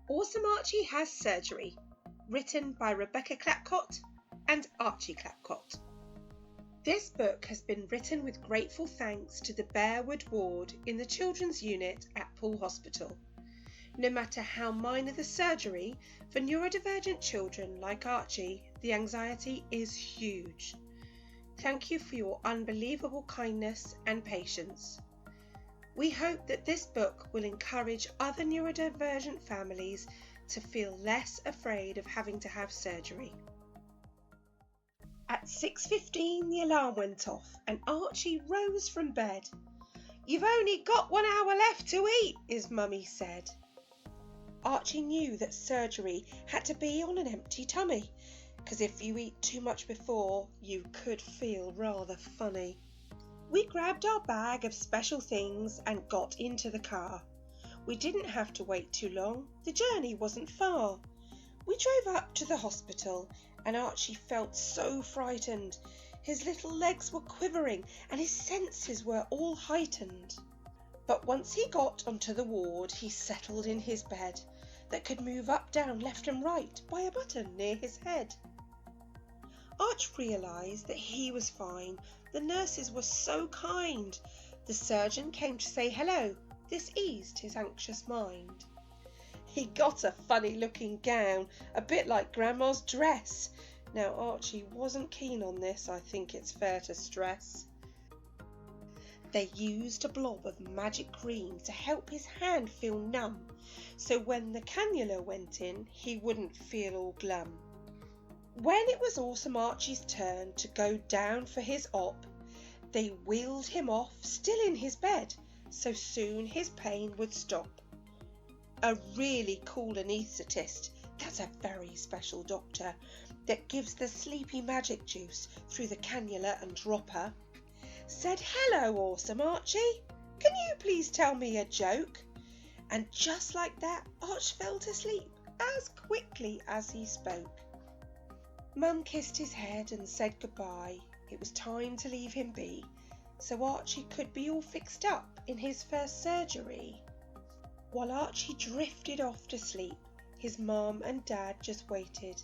Awesome Archie Has Surgery, written by Rebecca Clapcott and Archie Clapcott. This book has been written with grateful thanks to the Bearwood ward in the children's unit at Poole Hospital. No matter how minor the surgery, for neurodivergent children like Archie, the anxiety is huge. Thank you for your unbelievable kindness and patience. We hope that this book will encourage other neurodivergent families to feel less afraid of having to have surgery. At 6:15 the alarm went off and Archie rose from bed. "You've only got 1 hour left to eat," his mummy said. Archie knew that surgery had to be on an empty tummy, because if you eat too much before, you could feel rather funny. We grabbed our bag of special things and got into the car. We didn't have to wait too long, the journey wasn't far. We drove up to the hospital and Archie felt so frightened. His little legs were quivering and his senses were all heightened. But once he got onto the ward, he settled in his bed that could move up, down, left and right by a button near his head. Arch realised that he was fine. The nurses were so kind. The surgeon came to say hello. This eased his anxious mind. He got a funny-looking gown, a bit like Grandma's dress. Now Archie wasn't keen on this, I think it's fair to stress. They used a blob of magic green to help his hand feel numb, so when the cannula went in, he wouldn't feel all glum. When it was Awesome Archie's turn to go down for his op, they wheeled him off, still in his bed, so soon his pain would stop. A really cool anaesthetist, that's a very special doctor, that gives the sleepy magic juice through the cannula and dropper, said, "Hello, Awesome Archie, can you please tell me a joke?" And just like that, Arch fell to sleep as quickly as he spoke. Mum kissed his head and said goodbye. It was time to leave him be, so Archie could be all fixed up in his first surgery. While Archie drifted off to sleep, his mum and dad just waited.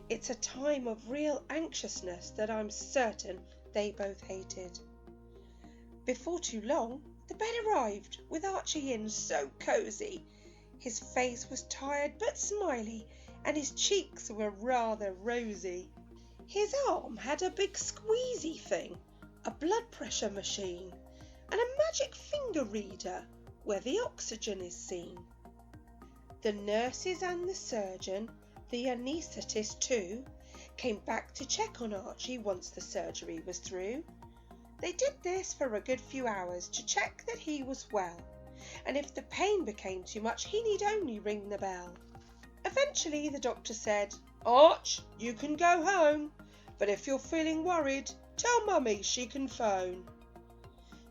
It's a time of real anxiousness that I'm certain they both hated. Before too long, the bed arrived, with Archie in so cosy. His face was tired but smiley, and his cheeks were rather rosy. His arm had a big squeezy thing, a blood pressure machine, and a magic finger reader where the oxygen is seen. The nurses and the surgeon, the anaesthetist too, came back to check on Archie once the surgery was through. They did this for a good few hours to check that he was well, and if the pain became too much, he need only ring the bell. Eventually the doctor said, "Arch, you can go home, but if you're feeling worried, tell Mummy she can phone."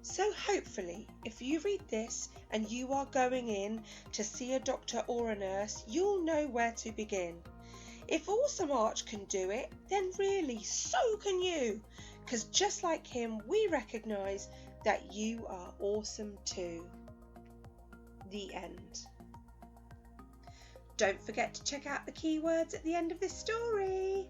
So hopefully, if you read this and you are going in to see a doctor or a nurse, you'll know where to begin. If Awesome Arch can do it, then really so can you, because just like him, we recognise that you are awesome too. The end. Don't forget to check out the keywords at the end of this story.